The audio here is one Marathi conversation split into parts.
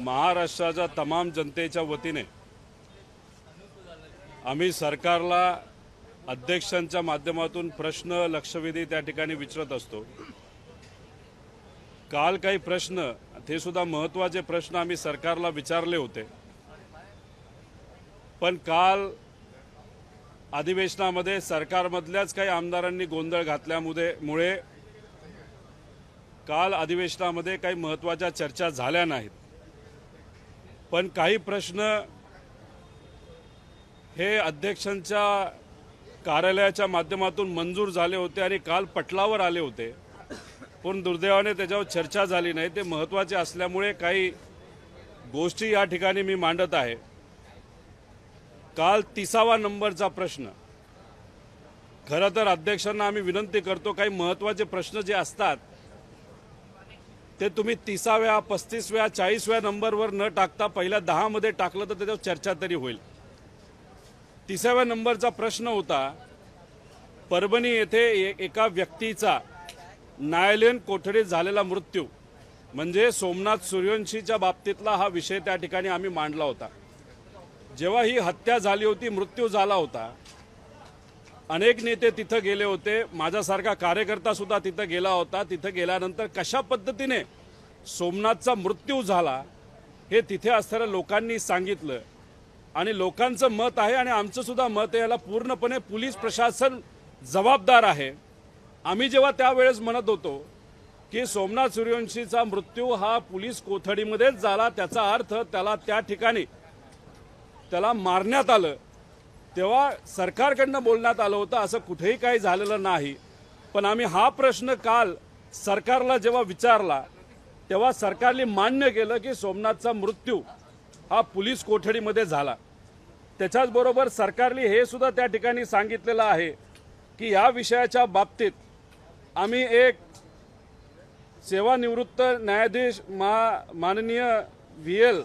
महाराष्ट्राच्या तमाम जनतेच्या वतीने आम्ही सरकारला अध्यक्षांच्या माध्यमातून प्रश्न लक्षवेधी त्या ठिकाणी विचारत असतो। काल काही प्रश्न ते सुद्धा महत्त्वाचे प्रश्न आम्ही सरकारला विचारले होते, पण काल अधिवेशनामध्ये सरकारमधल्याच काही आमदारांनी गोंधळ घातल्यामुळे काल अधिवेशनामध्ये काही महत्त्वाच्या चर्चा झाल्या नाहीत। पण काही प्रश्न हे अध्यक्षांच्या कार्यालयाच्या माध्यमातून मंजूर झाले होते आणि काल पटलावर आले होते, पण दुर्दैवाने त्याच्यावर चर्चा झाली नाही। ते महत्त्वाचे असल्यामुळे काही गोष्टी या ठिकाणी मी मांडत आहे। काल 30वा नंबरचा प्रश्न, खरं तर अध्यक्षांना आम्ही विनंती करतो, काही महत्त्वाचे प्रश्न जे असतात ते तुम्ही 30व्या 35व्या 40व्या नंबरवर न टाकता पहिल्या 10 मध्ये टाकलं तर त्याच्यावर चर्चा तरी होईल। 30व्या नंबरचा प्रश्न होता, परभणी येथे एका व्यक्तीचा न्यायालयीन कोठडीत झालेला मृत्यू, म्हणजे सोमनाथ सूर्यवंशीच्या बाबतीतला हा विषय त्या ठिकाणी आम्ही मांडला होता। जेव्हा ही हत्या झाली होती, मृत्यू झाला होता, अनेक नेते तिथे गेले होते, माझ्यासारखा कार्यकर्ता सुद्धा तिथे गेला होता। तिथे गेल्यानंतर कशा पद्धतीने सोमनाथचा मृत्यू झाला हे तिथे असणाऱ्या लोकांनी सांगितलं आणि लोकांचं मत आहे आणि आमचं सुद्धा मत आहे, याला पूर्णपणे पोलीस प्रशासन जबाबदार आहे। आम्ही जेव्हा त्यावेळेस म्हणत होतो की सोमनाथ सूर्यवंशीचा मृत्यू हा पोलीस कोठडीमध्येच झाला, त्याचा अर्थ त्याला त्या ठिकाणी त्याला मारण्यात आलं, तेव्हा सरकारकडनं बोलण्यात आलं होतं असं कुठेही काही झालेलं नाही। पण आम्ही हा प्रश्न काल सरकारला जेव्हा विचारला तेव्हा सरकारने मान्य केलं की सोमनाथचा मृत्यू हा पोलीस कोठडीमध्ये झाला। त्याच्याच बरोबर सरकारने हे सुद्धा त्या ठिकाणी सांगितलेलं आहे की या विषयाच्या बाबतीत आम्ही एक सेवानिवृत्त न्यायाधीश माननीय VL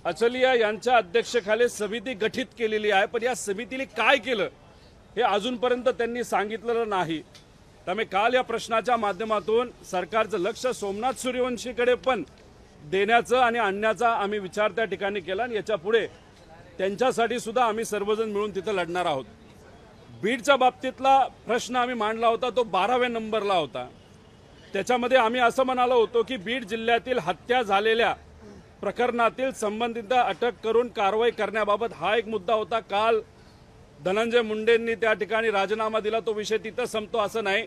अचलिया यांच्या अध्यक्षतेखाली समिती गठीत केलेली आहे, पण या समितीने काय केलं हे अजूनपर्यंत त्यांनी सांगितलेलं नाही। त्यामुळे काल या प्रश्नाच्या माध्यमातून सरकारचं लक्ष सोमनाथ सूर्यवंशीकडे पण देण्याचं आणि आणण्याचा आम्ही विचार त्या ठिकाणी केला आणि याच्या पुढे त्यांच्यासाठी सुद्धा आम्ही सर्वजण मिळून तिथे लढणार आहोत। बीडच्या बाबतीतला प्रश्न आम्ही मांडला होता, तो 12व्या नंबरला होता। त्याच्यामध्ये आम्ही असं म्हणालो होतो की बीड जिल्ह्यातील हत्या झालेल्या प्रकरणातील संबंधितांना अटक करून कारवाई करण्याबाबत हा एक मुद्दा होता। काल धनंजय मुंडेंनी त्या ठिकाणी राजीनामा दिला, तो विषय तिथं संपतो असं नाही,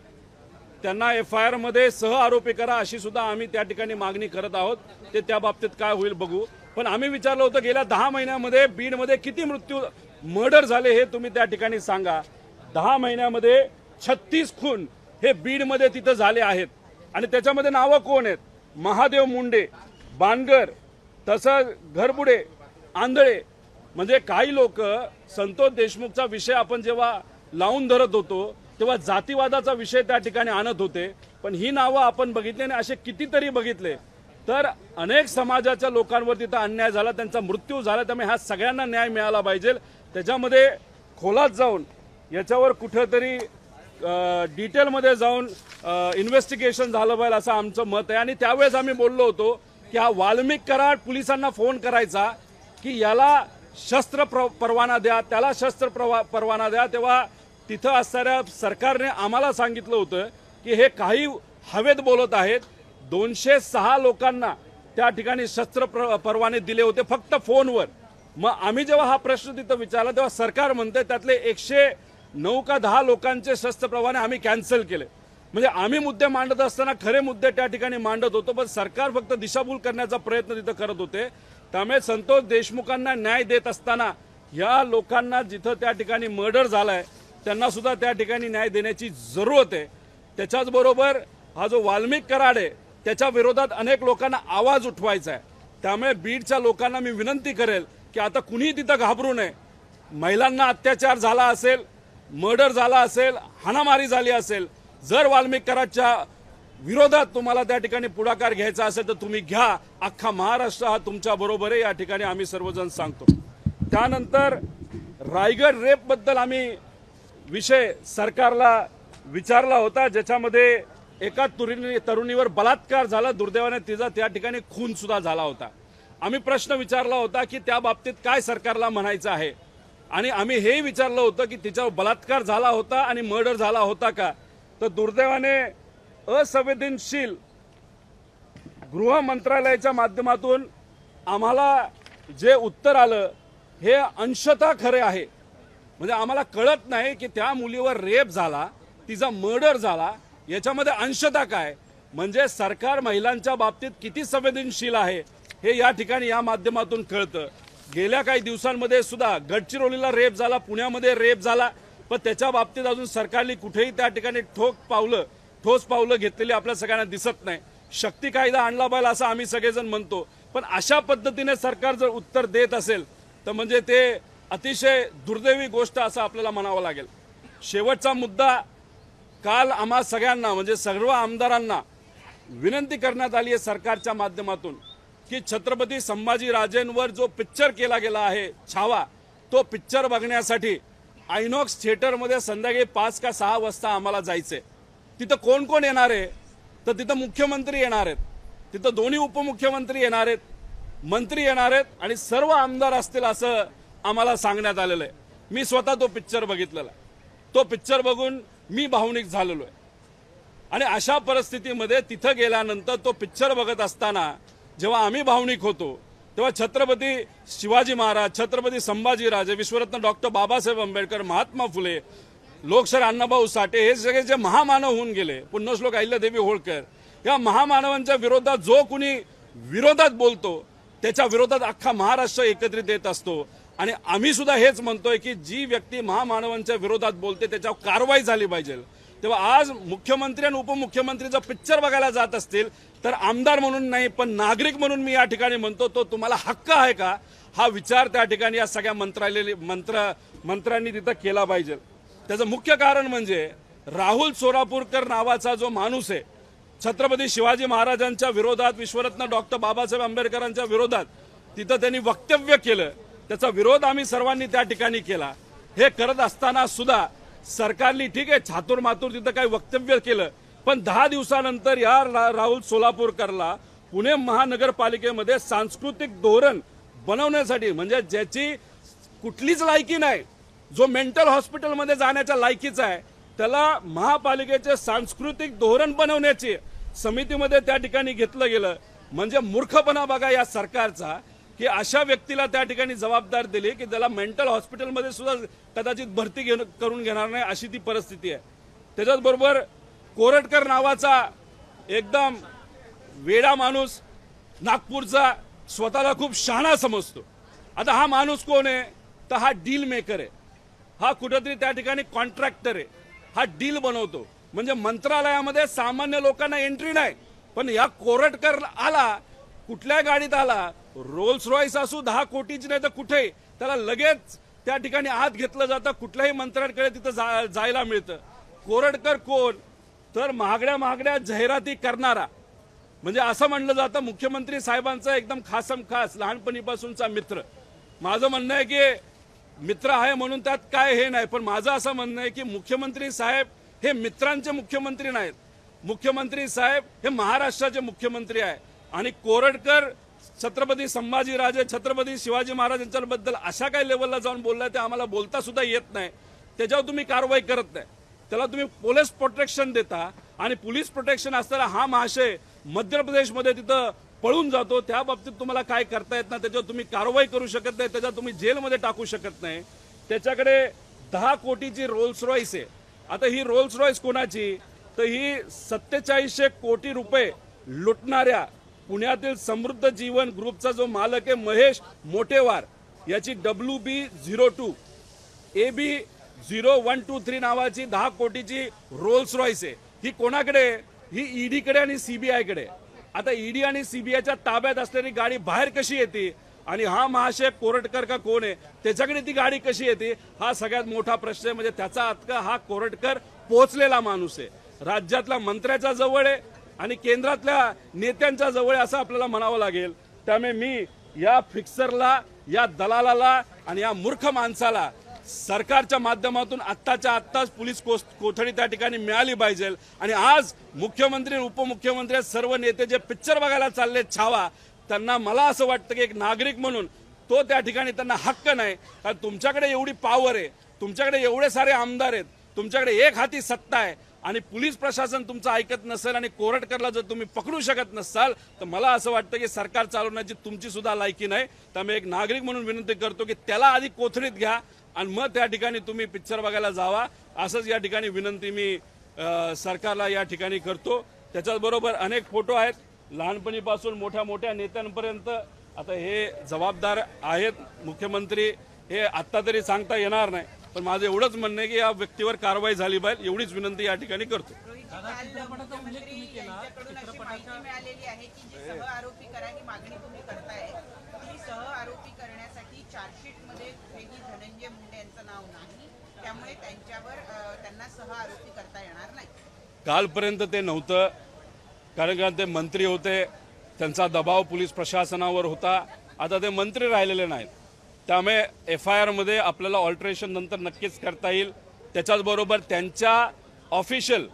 त्यांना FIR मध्ये सह आरोपी करा अशी सुद्धा आम्ही त्या ठिकाणी मागणी करत आहोत। ते त्या बाबतीत काय होईल बघू। पण आम्ही विचारलं होतं गेल्या 10 महिन्यामध्ये बीडमध्ये किती मर्डर झाले हे तुम्ही त्या ठिकाणी सांगा। 10 महिन्यामध्ये 36 खून हे बीडमध्ये तिथं झाले आहेत आणि त्याच्यामध्ये नावं कोण आहेत? महादेव मुंडे, बानगर, तसं घरबुडे, आंधळे, म्हणजे काही लोक संतोष देशमुखचा विषय आपण जेव्हा लावून धरत होतो तेव्हा जातीवादाचा विषय त्या ठिकाणी आणत होते, पण ही नावं आपण बघितली आणि असे कितीतरी बघितले तर अनेक समाजाच्या लोकांवर तिथं अन्याय झाला, त्यांचा मृत्यू झाला। त्यामुळे ह्या सगळ्यांना न्याय मिळाला पाहिजे। त्याच्यामध्ये खोलात जाऊन याच्यावर कुठेतरी डिटेलमध्ये जाऊन इन्व्हेस्टिगेशन झालं पाहिजे असं आमचं मत आहे। आणि त्यावेळेस आम्ही बोललो होतो की हा वाल्मिक कराड पोलिसांना फोन करायचा की याला शस्त्र परवाना द्या, त्याला शस्त्र परवाना द्या, तेव्हा तिथं असणाऱ्या सरकारने आम्हाला सांगितलं होतं की हे काही हवेत बोलत आहेत। 206 लोकांना त्या ठिकाणी शस्त्र परवाने दिले होते फक्त फोनवर। मग आम्ही जेव्हा हा प्रश्न तिथं विचारला तेव्हा सरकार म्हणते त्यातले 109 का 10 लोकांचे शस्त्र परवाने आम्ही कॅन्सल केले। म्हणजे आम्ही मुद्दे मांडत असताना खरे मुद्दे त्या ठिकाणी मांडत होतो, पण सरकार फक्त दिशाभूल करण्याचा प्रयत्न तिथं करत होते। त्यामुळे संतोष देशमुखांना न्याय देत असताना या लोकांना जिथं त्या ठिकाणी मर्डर झालाय त्यांना सुद्धा त्या ठिकाणी न्याय देण्याची जरूरत आहे। त्याच्याच बरोबर हा जो वाल्मिक कराड आहे त्याच्या विरोधात अनेक लोकांना आवाज उठवायचा आहे। त्यामुळे बीडच्या लोकांना मी विनंती करेल की आता कुणी तिथं घाबरू नये। महिलांना अत्याचार झाला असेल, मर्डर झाला असेल, हाणामारी झाली असेल, जर वाल्मिक कराडच्या विरोधात तुम्हाला त्या ठिकाणी पुढाकार घ्यायचा असेल तर तुम्ही घ्या। अख्खा महाराष्ट्र हा तुमच्या बरोबर आहे, या ठिकाणी आम्ही सर्वजण सांगतो। त्यानंतर रायगड रेप बद्दल आम्ही विषय सरकारला विचारला होता, ज्याच्यामध्ये एका तरुणीवर बलात्कार झाला, दुर्दैवाने तिचा त्या ठिकाणी खून सुद्धा झाला होता। आम्ही प्रश्न विचारला होता की त्या बाबतीत काय सरकारला म्हणायचं आहे, आणि आम्ही हेही विचारलं होतं की तिच्यावर बलात्कार झाला होता आणि मर्डर झाला होता का. तर दुर्दैवाने असंवेदनशील गृह मंत्रालयाच्या माध्यमातून आम्हाला जे उत्तर आलं हे अंशतः खरे आहे. म्हणजे आम्हाला कळत नाही की त्या मुलीवर रेप झाला, तिचा मर्डर झाला, याच्यामध्ये अंशतः काय, म्हणजे सरकार महिलांच्या बाबतीत किती संवेदनशील आहे हे या ठिकाणी या माध्यमातून कळतं. गेल्या काही दिवसांमध्ये सुद्धा गडचिरोलीला रेप झाला, पुण्यामध्ये रेप झाला, पण त्याच्या बाबतीत अजून सरकारने कुठेही त्या ठिकाणी ठोस पावलं घेतलेली आपल्या सगळ्यांना दिसत नाही. शक्ती कायदा आणला पाहिजे असं आम्ही सगळेजण म्हणतो, पण अशा पद्धतीने सरकार जर उत्तर देत असेल तर म्हणजे ते अतिशय दुर्दैवी गोष्ट असं आपल्याला म्हणावं लागेल. शेवटचा मुद्दा, काल आम्हा सगळ्यांना म्हणजे सर्व आमदारांना विनंती करण्यात आली आहे सरकारच्या माध्यमातून की छत्रपती संभाजीराजेंवर जो पिक्चर केला गेला आहे छावा, तो पिक्चर बघण्यासाठी आयनॉक्स थिएटरमध्ये संध्याकाळी 5 का 6 वाजता आम्हाला जायचंय. तिथं कोण कोण येणार आहे, तर तिथं मुख्यमंत्री येणार आहेत, तिथं दोन्ही उपमुख्यमंत्री येणार आहेत, मंत्री येणार आहेत आणि सर्व आमदार असतील असं आम्हाला सांगण्यात आलेलं आहे. मी स्वतः तो पिक्चर बघितलेला, तो पिक्चर बघून मी भावनिक झालेलो आहे. आणि अशा परिस्थितीमध्ये तिथं गेल्यानंतर तो पिक्चर बघत असताना जेव्हा आम्ही भावनिक होतो तेव्हा छत्रपती शिवाजी महाराज, छत्रपती संभाजीराजे, विश्वरत्न डॉक्टर बाबासाहेब आंबेडकर, महात्मा फुले, लोकशाहीर अण्णाभाऊ साठे हे सगळे जे महामानव होऊन गेले, पुण्यश्लोक अहिल्यादेवी होळकर, या महामानवांच्या विरोधात जो कुणी विरोधात बोलतो त्याच्या विरोधात अख्खा महाराष्ट्र एकत्रित येत असतो. आणि आम्ही सुद्धा हेच म्हणतोय की जी व्यक्ती महामानवांच्या विरोधात बोलते त्याच्यावर कारवाई झाली पाहिजे. तेव्हा आज मुख्यमंत्री आणि उपमुख्यमंत्री जर पिक्चर बघायला जात असतील तर आमदार म्हणून नाही पण नागरिक म्हणून मी या ठिकाणी म्हणतो, तो तुम्हाला हक्क आहे का, हा विचार त्या ठिकाणी या सगळ्या मंत्र्यांनी तिथं केला पाहिजे. त्याचं मुख्य कारण म्हणजे राहुल सोलापूरकर नावाचा जो माणूस आहे, छत्रपती शिवाजी महाराजांच्या विरोधात, विश्वरत्न डॉक्टर बाबासाहेब आंबेडकरांच्या विरोधात तिथं त्यांनी वक्तव्य केलं, त्याचा विरोध आम्ही सर्वांनी त्या ठिकाणी केला. हे करत असताना सुद्धा सरकारने ठीक आहे छातूर तिथं काही वक्तव्य केलं, पण 10 दिवसानंतर या राहुल सोलापूरकरला पुणे महानगरपालिकेमध्ये सांस्कृतिक धोरण बनवण्यासाठी, म्हणजे ज्याची कुठलीच लायकी नाही, जो मेंटल हॉस्पिटलमध्ये जाण्याच्या लायकीचा आहे, त्याला महापालिकेचे सांस्कृतिक धोरण बनवण्याची समितीमध्ये त्या ठिकाणी घेतलं गेलं. म्हणजे मूर्खपणा बघा या सरकारचा की अशा व्यक्तीला त्या ठिकाणी जबाबदार दिली की त्याला मेंटल हॉस्पिटलमध्ये सुद्धा कदाचित भरती करून घेणार नाही अशी ती परिस्थिती आहे. त्याच्याचबरोबर कोरटकर नावाचा एकदम वेडा माणूस, नागपूरचा, स्वतःला खूप शहाणा समजतो. आता हा माणूस कोण आहे, तर हा डील मेकर आहे, हा कुठेतरी त्या ठिकाणी कॉन्ट्रॅक्टर आहे, हा डील बनवतो. म्हणजे मंत्रालयामध्ये सामान्य लोकांना एंट्री नाही, पण या कोरटकर आला, कुठल्या गाडीत आला, रोल्स रॉयस असू 10 कोटीची नाही तर कुठे, त्याला लगेच त्या ठिकाणी आत घेतलं जातं, कुठल्याही मंत्र्यांकडे तिथं जायला मिळतं. कोरटकर कोण, तर महागड्या जाहिराती करणारा, म्हणजे असं म्हणलं जातं मुख्यमंत्री साहेबांचा एकदम खासम खास लहानपणीपासूनचा मित्र. माझं म्हणणं आहे की मित्र आहे म्हणून त्यात काय हे नाही, पण माझं असं म्हणणं आहे की मुख्यमंत्री साहेब हे मित्रांचे मुख्यमंत्री नाहीत, मुख्यमंत्री साहेब हे महाराष्ट्राचे मुख्यमंत्री आहे. आणि कोरटकर छत्रपती संभाजीराजे, छत्रपती शिवाजी महाराजांच्याबद्दल अशा काही लेवलला जाऊन बोललाय ते आम्हाला बोलता सुद्धा येत नाही. त्याच्यावर तुम्ही कारवाई करत नाही, त्याला तुम्ही पोलीस प्रोटेक्शन देता, आणि पोलीस प्रोटेक्शन असताना हा महाशय मध्य प्रदेशमध्ये तिथं पळून जातो. त्या बाबतीत तुम्हाला काय करता येत नाही, त्याच्यावर तुम्ही कारवाई करू शकत नाही, त्याच्यावर तुम्ही जेलमध्ये टाकू शकत नाही. त्याच्याकडे 10 कोटीची रोल्स रॉयस आहे. आता ही रोल्स रॉयस कोणाची, तर ही 4700 कोटी रुपये लुटणाऱ्या पुण्यातील समृद्ध जीवन ग्रुपचा जो मालक आहे महेश मोटेवार, याची WB02 AB0123 नावाची 10 कोटीची रोल्स रॉयस आहे. ही कोणाकडे, ही ईडीकडे आणि सीबीआयकडे. आता ईडी आणि सीबीआयच्या ताब्यात असलेली गाडी बाहेर कशी येते, आणि हा महाशय कोरटकर का कोण आहे त्याच्याकडे ती गाडी कशी येते, हा सगळ्यात मोठा प्रश्न आहे. म्हणजे त्याचा अर्थ हा कोरटकर पोहोचलेला माणूस आहे, राज्यातल्या मंत्र्याच्या जवळ आहे आणि केंद्रातल्या नेत्यांच्या जवळ असं आपल्याला म्हणावं लागेल. त्यामुळे मी या फिक्सरला, या दलालाला आणि या मूर्ख माणसाला सरकारच्या माध्यमातून आत्ताच्या आत्ताच पोलीस कोठडी त्या ठिकाणी मिळाली पाहिजे. आणि आज मुख्यमंत्री, उपमुख्यमंत्री, सर्व नेते जे पिक्चर बघायला चालले छावा, त्यांना मला असं वाटतं की एक नागरिक म्हणून तो त्या ठिकाणी त्यांना हक्क नाही, कारण तुमच्याकडे एवढी पॉवर आहे, तुमच्याकडे एवढे सारे आमदार आहेत, तुमच्याकडे एक हाती सत्ता आहे आणि पोलीस प्रशासन तुमचं ऐकत नसेल आणि कोरटकरला जर तुम्ही पकडू शकत नसाल तर मला असं वाटतं की सरकार चालवण्याची तुमची सुद्धा लायकी नाही. त्यामुळे एक नागरिक म्हणून विनंती करतो की त्याला आधी कोथळीत घ्या आणि मग त्या ठिकाणी तुम्ही पिक्चर बघायला जावा. असंच या ठिकाणी विनंती मी सरकारला या ठिकाणी करतो. त्याच्याबरोबर अनेक फोटो आहेत लहानपणीपासून मोठ्या मोठ्या नेत्यांपर्यंत. आता हे जबाबदार आहेत मुख्यमंत्री, हे आत्ता तरी सांगता येणार नाही, पण माझं एवढंच म्हणणं आहे की या व्यक्तीवर कारवाई झाली पाहिजे, एवढीच विनंती या ठिकाणी करतो. मिळालेली आहे की जे सह आरोपी करायची मागणी तुम्ही करताय ती सह आरोपी करण्यासाठी चार्जशीट मध्ये कुठेही धनंजय मुंडे यांचं नाव नाही, त्यामुळे त्यांना सह आरोपी करता येणार नाही. कालपर्यंत ते नव्हतं, कारण का ते मंत्री होते, त्यांचा दबाव पोलीस प्रशासनावर होता. आता ते मंत्री राहिलेले नाहीत, त्यामुळे FIR मध्ये आपल्याला ऑल्टरेशन नंतर नक्कीच करता येईल. त्याच्याचबरोबर त्यांच्या ऑफिशियल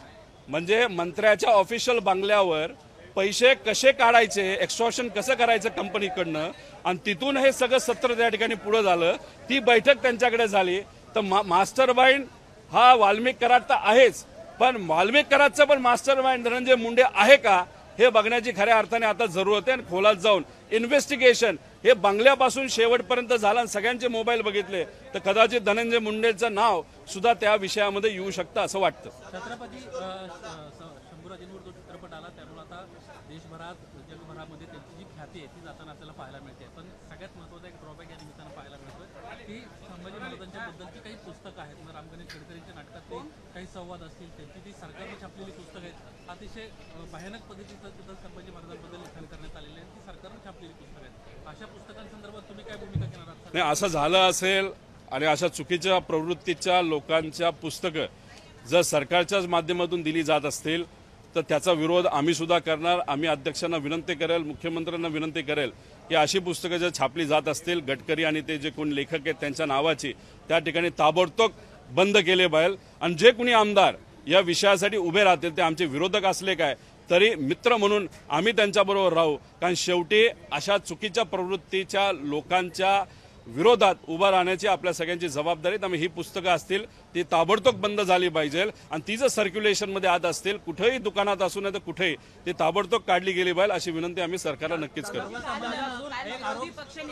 म्हणजे मंत्र्याच्या ऑफिशियल बंगल्यावर पैसे कसे काढायचे, एक्स्ट्रॉशन कसं करायचं कंपनीकडनं, आणि तिथून हे सगळं सत्र त्या ठिकाणी पुढं झालं. ती बैठक त्यांच्याकडे झाली. तर मास्टर माइंड हा वाल्मिक कराड तर आहेच, पण वाल्मिक कराडचं पण मास्टर माइंड धनंजय मुंडे आहे का हे बघण्याची खऱ्या अर्थाने आता जरूरत आहे. आणि खोलात जाऊन इन्व्हेस्टिगेशन हे बंगल्यापासून शेवटपर्यंत झालं आणि सगळ्यांचे मोबाईल बघितले तर कदाचित धनंजय मुंडेचं नाव सुद्धा त्या विषयामध्ये येऊ शकतं असं वाटतं. छत्रपती शंभूराजेंवर जो चित्रपट आला त्यामुळे आता देशभरात जगभरामध्ये त्यांची जी ख्याती आहे ती जाताना आपल्याला पाहायला मिळते. पण सगळ्यात महत्त्वाचा एक ड्रॉबॅक या निमित्तानं पाहायला मिळतोय की संभाजी महाराजांच्या बद्दलची काही पुस्तकं आहेत, मग रामगणेश गडकरींच्या नाटकातले काही संवाद असतील, त्यांची ती सरकारने छापलेली पुस्तकं आहेत. अतिशय भयानक पद्धतीचं तिथं संभाजी महाराजांबद्दल लिखाण करण्यात आलेलं आहे, ती सरकारने छापलेली पुस्तकं आहेत. अशा पुस्तकांसंदर्भात तुम्ही काय भूमिका घेणार आहात? नाही, असं झालं असेल आणि अशा चुकीच्या प्रवृत्तीच्या लोकांच्या पुस्तकं जर सरकारच्याच माध्यमातून दिली जात असतील तर त्याचा विरोध आम्ही सुद्धा करणार. आम्ही अध्यक्षांना विनंती करेल, मुख्यमंत्र्यांना विनंती करेल की अशी पुस्तकं जर छापली जात असतील गडकरी आणि ते जे कोण लेखक आहेत त्यांच्या नावाची, त्या ठिकाणी ताबडतोब बंद केले पाहिजे. आणि जे कोणी आमदार या विषयासाठी उभे राहतील ते आमचे विरोधक असले काय तरी मित्र म्हणून आम्ही त्यांच्याबरोबर राहू, कारण शेवटी अशा चुकीच्या प्रवृत्तीच्या लोकांच्या विरोधात उभा राहण्याची आपल्या सगळ्यांची जबाबदारी. त्यामुळे ही पुस्तकं असतील ती ताबडतोब बंद झाली पाहिजे आणि ती जर सर्क्युलेशनमध्ये आत असतील कुठेही दुकानात असू नये तर कुठेही ती ताबडतोब काढली गेली पाहिजे अशी विनंती आम्ही सरकारला नक्कीच करतो.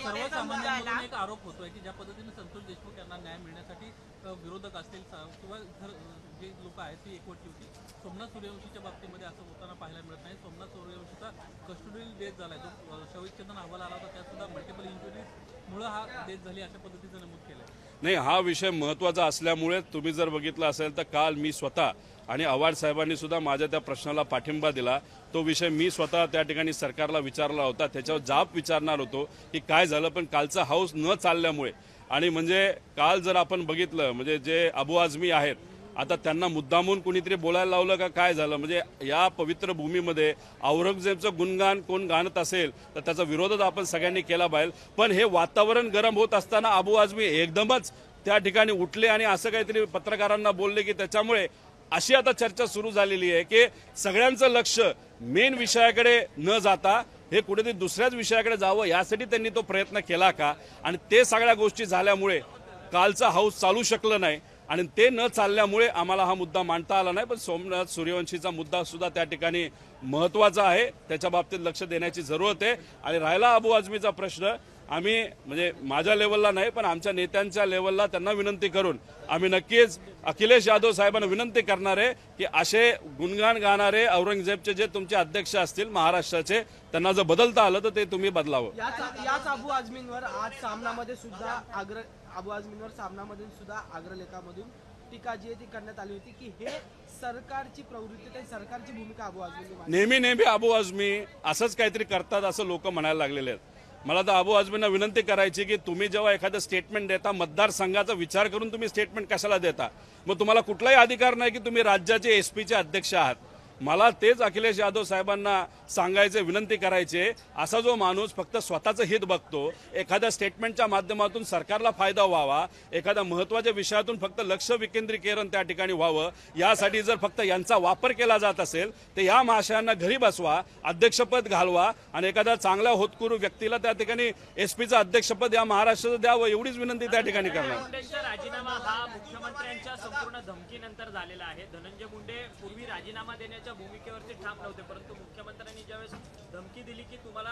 सर्वसामान्यांमधून एक आरोप होतोय की ज्या पद्धतीने संतोष देशमुख यांना न्याय मिळण्यासाठी विरोधक असतील किंवा जे लोक आहेत ती एकवटली होती. सोमनाथ सूर्यवंशीच्या बाबतीमध्ये असं होताना पाहायला मिळत नाही. सोमनाथ सूर्यवंशीचा कस्टोडियल डेथ झालाय, जो शवविच्छेदन अहवाल आला होता त्यात सुद्धा मल्टिपल इंजुरीज मुळे हा डेथ झाली अशा पद्धतीचं नमूद केलंय. नाही, हा विषय महत्वाचा असल्यामुळे तुम्ही जर बघितलं असेल तर काल मी स्वतः आणि आव्हाड साहेबांनी सुद्धा माझ्या त्या प्रश्नाला पाठिंबा दिला. तो विषय मी स्वतः त्या ठिकाणी सरकारला विचारला होता, त्याच्यावर जाब विचारणार होतो की काय झालं, पण कालचा हाऊस न चालल्यामुळे आणि म्हणजे काल जर आपण बघितलं म्हणजे जे अबू आझमी आहेत आता त्यांना मुद्दामून कुणीतरी बोलायला लावलं का काय झालं, म्हणजे या पवित्र भूमीमध्ये औरंगजेबचं गुणगान कोण गाणत असेल तर त्याचा विरोधच आपण सगळ्यांनी केला पाहिजे. पण हे वातावरण गरम होत असताना अबू आझमी एकदमच त्या ठिकाणी उठले आणि असं काहीतरी पत्रकारांना बोलले की त्याच्यामुळे अशी आता चर्चा सुरू झालेली आहे की सगळ्यांचं लक्ष मेन विषयाकडे न जाता हे कुठेतरी दुसऱ्याच विषयाकडे जावं यासाठी त्यांनी तो प्रयत्न केला का, आणि ते सगळ्या गोष्टी झाल्यामुळे कालचा हाऊस चालू शकलं नाही आणि ते न चालल्यामुळे आम्हाला हा मुद्दा मांडता आला नाही. पण सोमनाथ सूर्यवंशीचा मुद्दा सुद्धा त्या ठिकाणी महत्त्वाचा आहे, त्याच्या बाबतीत लक्ष देण्याची जरूरत आहे. आणि राहिला अबू आझमीचा प्रश्न, आम्ही म्हणजे माझ्या लेवलला नाही पण आमच्या नेत्यांच्या लेवलला त्यांना विनंती करून आम्ही नक्कीच अखिलेश यादव साहेबांना विनंती करणार आहे की असे गुणगान गाणारे औरंगजेबचे जे तुमचे अध्यक्ष असतील महाराष्ट्राचे त्यांना जर बदलता आलं तर ते तुम्ही बदलावं. याच अबू आझमींवर आज सामनामध्ये सुद्धा अग्रलेखामधून टीका जी आहे ती करण्यात आली होती की हे सरकारची प्रवृत्ती, सरकारची भूमिका अबू आझमी नेहमी अबू आझमी असंच काहीतरी करतात असं लोक म्हणायला लागलेले आहेत. मला तर अबू आझमींना विनंती करायची की तुम्ही जेव्हा एखादं स्टेटमेंट देता मतदारसंघाचा विचार करून तुम्ही स्टेटमेंट कशाला देता. मग तुम्हाला कुठलाही अधिकार नाही की तुम्ही राज्याचे SP चे अध्यक्ष आहात. मला तेच अखिलेश यादव साहेबांना सांगायचे, विनंती करायचे, असा जो माणूस फक्त स्वतःचं हित बघतो, एखाद्या स्टेटमेंटच्या माध्यमातून सरकारला फायदा व्हावा, एखाद्या महत्वाच्या विषयातून फक्त लक्ष विकेंद्रीकरण त्या ठिकाणी व्हावं, यासाठी जर फक्त यांचा वापर केला जात असेल तर या महाशयांना घरी बसवा, अध्यक्षपद घालवा आणि एखाद्या चांगल्या होतकरू व्यक्तीला त्या ठिकाणी एसपीचं अध्यक्षपद या महाराष्ट्राचं द्यावं, एवढीच विनंती त्या ठिकाणी करणार. मुंडेंचा राजीनामा हा मुख्यमंत्र्यांच्या संपूर्ण धमकीनंतर झालेला आहे. धनंजय मुंडे पूर्वी राजीनामा देण्याच्या भूमिकेवरती ठाम नव्हते, परंतु मुख्यमंत्र्यांनी ज्यावेळेस धमकी दिली की तुम्हाला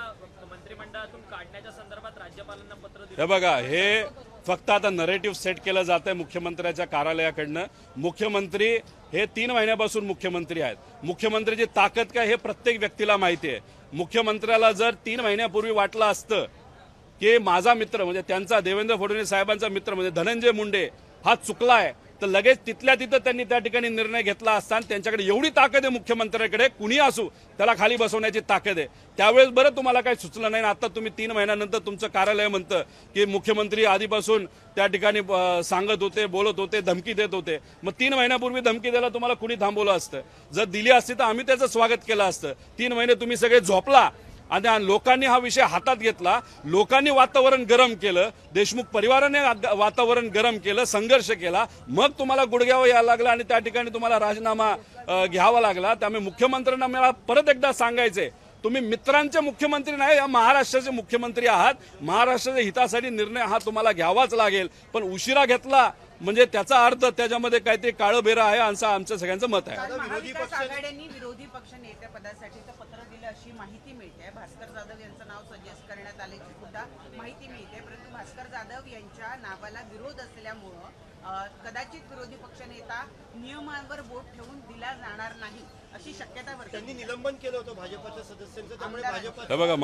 मंत्रिमंडळातून काढण्याच्या संदर्भात राज्यपालांना पत्र दिलं. हे बघा, हे फक्त आता नरेटिव्ह सेट केलं जात आहे मुख्यमंत्र्याच्या कार्यालयाकडनं. मुख्यमंत्री हे 3 महिन्यापासून मुख्यमंत्री आहेत. मुख्यमंत्र्याची ताकद काय हे प्रत्येक व्यक्तीला माहिती आहे. मुख्यमंत्र्याला जर 3 महिन्यापूर्वी वाटलं असतं की माझा मित्र म्हणजे त्यांचा देवेंद्र फडणवीस साहेबांचा मित्र म्हणजे धनंजय मुंडे हा चुकलाय, तर लगेच तिथल्या तिथं त्यांनी त्या ठिकाणी निर्णय घेतला असता. त्यांच्याकडे एवढी ताकद आहे मुख्यमंत्र्याकडे, कुणी असू त्याला खाली बसवण्याची ताकद आहे. त्यावेळेस बरं तुम्हाला काही सुचलं नाही, आता तुम्ही 3 महिन्यानंतर तुमचं कार्यालय म्हणतं की मुख्यमंत्री आधीपासून त्या ठिकाणी सांगत होते, बोलत होते, धमकी देत होते. मग 3 महिन्यापूर्वी धमकी द्यायला तुम्हाला कुणी थांबवलं असतं? जर दिली असती तर आम्ही त्याचं स्वागत केलं असतं. 3 महिने तुम्ही सगळे झोपला आणि लोकांनी हा विषय हातात घेतला, लोकांनी वातावरण गरम केलं, देशमुख परिवाराने वातावरण गरम केलं, संघर्ष केला, मग तुम्हाला गुडघ्यावर यायला लागला आणि त्या ठिकाणी तुम्हाला राजीनामा घ्यावा लागला. त्यामुळे मुख्यमंत्र्यांना मला परत एकदा सांगायचंय, तुम्ही मित्रांचे मुख्यमंत्री नाही, या महाराष्ट्राचे मुख्यमंत्री आहात. महाराष्ट्राच्या हितासाठी निर्णय हा तुम्हाला घ्यावाच लागेल, पण उशिरा घेतला म्हणजे त्याचा अर्थ त्याच्यामध्ये काहीतरी काळं बेरं आहे असं आमचं सगळ्यांचं मत आहे. महाविकास आघाड्यांनी विरोधी पक्ष नेतेपदासाठीचं पत्र दिलं अशी माहिती मिळते. भास्कर जाधव यांचं नाव सजेस्ट करण्यात आल्याची सुद्धा माहिती मिळते, परंतु भास्कर जाधव यांच्या नावाला विरोध असल्यामुळं कदाचित विरोधी पक्षनेता नियमांवर बोट ठेवून दिला जाणार नाही अशी शक्यता वर्तवली. त्यांनी निलंबन केलं होतं भाजपच्या सदस्यांचं, त्यामुळे हे बघा,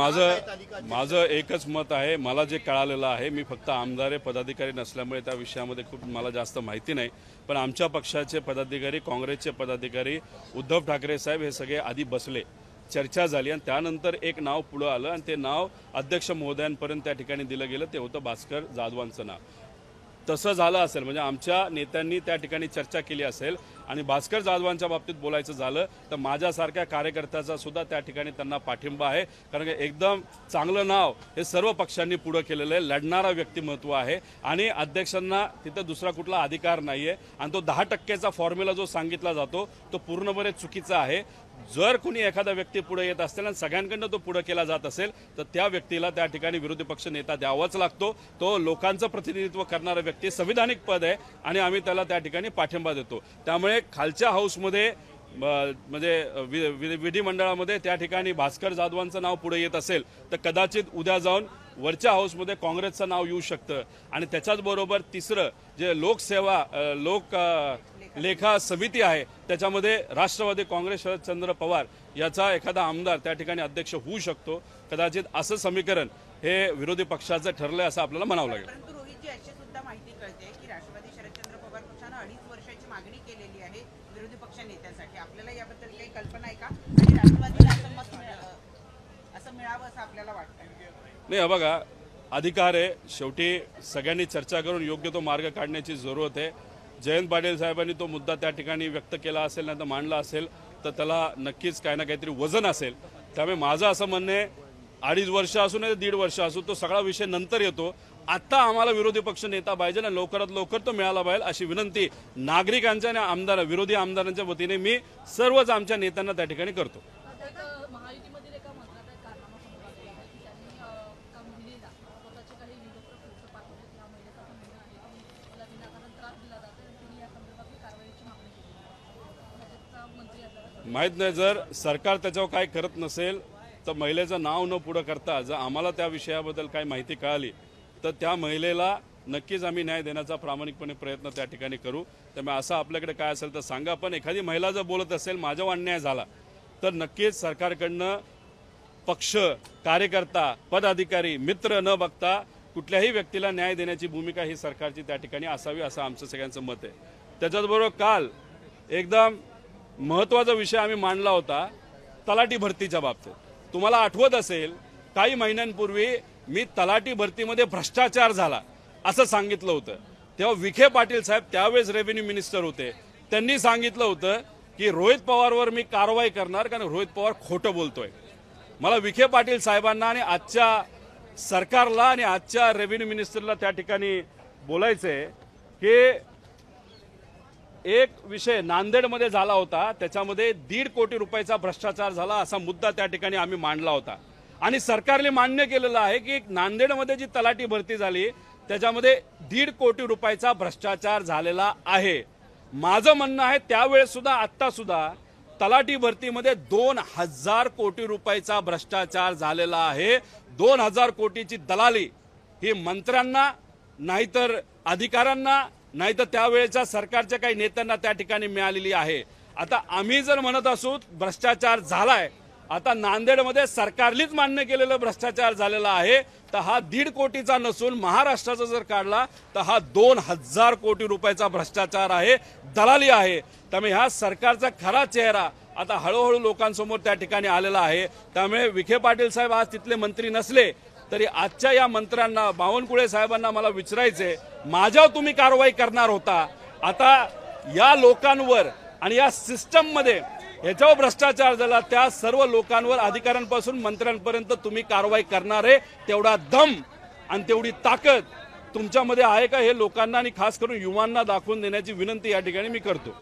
माझं एकच मत आहे. मला जे कळालेलं आहे, मी फक्त आमदार पदाधिकारी नसल्यामुळे त्या विषयामध्ये खूप मला जास्त माहिती नाही, पण आमच्या पक्षाचे पदाधिकारी, काँग्रेसचे पदाधिकारी, उद्धव ठाकरे साहेब हे सगळे आधी बसले, चर्चा झाली आणि त्यानंतर एक नाव पुढं आलं आणि ते नाव अध्यक्ष महोदयांपर्यंत त्या ठिकाणी दिलं गेलं. ते होतं भास्कर जाधवांचं नाव. तसं झालं असेल म्हणजे आमच्या नेत्यांनी त्या ठिकाणी चर्चा केली असेल आणि भास्कर जाधवांच्या बाबतीत बोलायचं झालं तर माझ्यासारख्या कार्यकर्त्याचा सुद्धा त्या ठिकाणी त्यांना पाठिंबा आहे. कारण एकदम चांगलं नाव हे सर्व पक्षांनी पुढं केलेलं आहे, लढणारा व्यक्तिमत्व आहे आणि अध्यक्षांना तिथं दुसरा कुठला अधिकार नाहीये आणि तो 10% फॉर्म्युला जो सांगितला जातो तो पूर्णपणे चुकीचा आहे. जर कोणी एखादा व्यक्ती पुढे येत असेल आणि सगळ्यांकडनं तो पुढे केला जात असेल तर त्या व्यक्तीला त्या ठिकाणी विरोधी पक्ष नेता द्यावाच लागतो. तो लोकांचं प्रतिनिधित्व करणारा व्यक्ती, संविधानिक पद आहे आणि आम्ही त्याला त्या ठिकाणी पाठिंबा देतो. त्यामुळे खालच्या हाऊसमध्ये म्हणजे विधिमंडळामध्ये त्या ठिकाणी भास्कर जाधवांचं नाव पुढे येत असेल तर कदाचित उद्या जाऊन वरच्या हाऊसमध्ये काँग्रेसचं नाव येऊ शकतं आणि त्याच्याच बरोबर तिसरं जे लोकसेवा लेखा समिती आहे त्याच्यामध्ये राष्ट्रवादी काँग्रेस शरदचंद्र पवार याचा एखादा आमदार त्या ठिकाणी अध्यक्ष होऊ शकतो. कदाचित असं समीकरण हे विरोधी पक्षाचं ठरलंय असं आपल्याला म्हणावं लागेल. परंतु रोहितजी अशी सुद्धा माहिती कळते की राष्ट्रवादी शरदचंद्र पवार पक्षानं 2.5 वर्षाची मागणी केलेली आहे विरोधी पक्ष नेत्यांसाठी. आपल्याला याबद्दल काही कल्पना आहे का आणि राष्ट्रवादीला असं मिळावं असं आपल्याला वाटतं? नाही, हा बघा, अधिकार आहे, शेवटी सगळ्यांनी चर्चा करून योग्य तो मार्ग काढण्याची जरूरत आहे. जयंत पाटील साहेबांनी तो मुद्दा त्या ठिकाणी व्यक्त केला असेल नाही तर मांडला असेल तर त्याला नक्कीच काही ना काहीतरी वजन असेल. त्यामुळे माझं असं म्हणणं आहे 2.5 वर्ष असू नाही तर 1.5 वर्ष असू, तो सगळा विषय नंतर येतो. आता आम्हाला विरोधी पक्ष नेता पाहिजे आणि लवकरात लवकर तो मिळाला पाहिजे अशी विनंती नागरिकांच्या आणि विरोधी आमदारांच्या वतीने मी सर्वच आमच्या नेत्यांना त्या ठिकाणी करतो. माहित नाही, जर सरकार त्याच्यावर काय करत नसेल तर महिलेचं नाव न पुढं करता जर आम्हाला त्या विषयाबद्दल काही माहिती कळाली तर त्या महिलेला नक्कीच आम्ही न्याय देण्याचा प्रामाणिकपणे प्रयत्न त्या ठिकाणी करू. त्यामुळे असं आपल्याकडे काय असेल तर सांगा, पण एखादी महिला जर बोलत असेल माझ्यावर अन्याय झाला तर नक्कीच सरकारकडनं पक्ष, कार्यकर्ता, पदाधिकारी, मित्र न बघता कुठल्याही व्यक्तीला न्याय देण्याची भूमिका ही सरकारची त्या ठिकाणी असावी असं आमचं सगळ्यांचं मत आहे. त्याच्याचबरोबर काल एकदम महत्त्वाचा विषय आम्ही मांडला होता तलाठी भरतीच्या बाबतीत. तुम्हाला आठवत असेल काही महिन्यांपूर्वी मी तलाठी भरतीमध्ये भ्रष्टाचार झाला असं सांगितलं होतं. तेव्हा विखे पाटील साहेब त्यावेळेस रेव्हेन्यू मिनिस्टर होते, त्यांनी सांगितलं होतं की रोहित पवारवर मी कारवाई करणार, कारण रोहित पवार खोटं बोलतोय. मला विखे पाटील साहेबांना आणि आजच्या सरकारला आणि आजच्या रेव्हेन्यू मिनिस्टरला त्या ठिकाणी बोलायचंय की एक विषय नांदेडमध्ये झाला होता, त्याच्यामध्ये 1.5 कोटी रुपयाचा भ्रष्टाचार झाला असा मुद्दा त्या ठिकाणी आम्ही मांडला होता आणि सरकारने मान्य केलेलं आहे की नांदेडमध्ये जी तलाठी भरती झाली त्याच्यामध्ये 1.5 कोटी रुपयाचा भ्रष्टाचार झालेला आहे. माझं म्हणणं आहे त्यावेळेस सुद्धा आत्ता सुद्धा तलाठी भरतीमध्ये 2,000 कोटी रुपयाचा भ्रष्टाचार झालेला आहे. 2,000 कोटीची दलाली ही मंत्र्यांना नाहीतर अधिकाऱ्यांना नाहीतर त्यावेळेच्या सरकारच्या काही नेत्यांना त्या ठिकाणी मिळालेली आहे. आता आम्ही जर म्हणत असू भ्रष्टाचार झालाय, आता नांदेडमध्ये सरकारलीच मान्य केलेलं भ्रष्टाचार झालेला आहे, तर हा 1.5 कोटीचा नसून महाराष्ट्राचा जर काढला तर हा 2,000 कोटी रुपयाचा भ्रष्टाचार आहे, दलाली आहे. त्यामुळे ह्या सरकारचा खरा चेहरा आता हळूहळू लोकांसमोर त्या ठिकाणी आलेला आहे. त्यामुळे विखे पाटील साहेब आज तिथले मंत्री नसले तरी आजच्या या मंत्र्यांना बावनकुळे साहेबांना मला विचारायचंय, माझ्यावर तुम्ही कारवाई करणार होता, आता या लोकांवर आणि या सिस्टममध्ये याच्यावर भ्रष्टाचार झाला त्या सर्व लोकांवर अधिकाऱ्यांपासून मंत्र्यांपर्यंत तुम्ही कारवाई करणार आहे, तेवढा दम आणि तेवढी ताकद तुमच्यामध्ये आहे का हे लोकांना आणि खास करून युवांना दाखवून देण्याची विनंती या ठिकाणी मी करतो.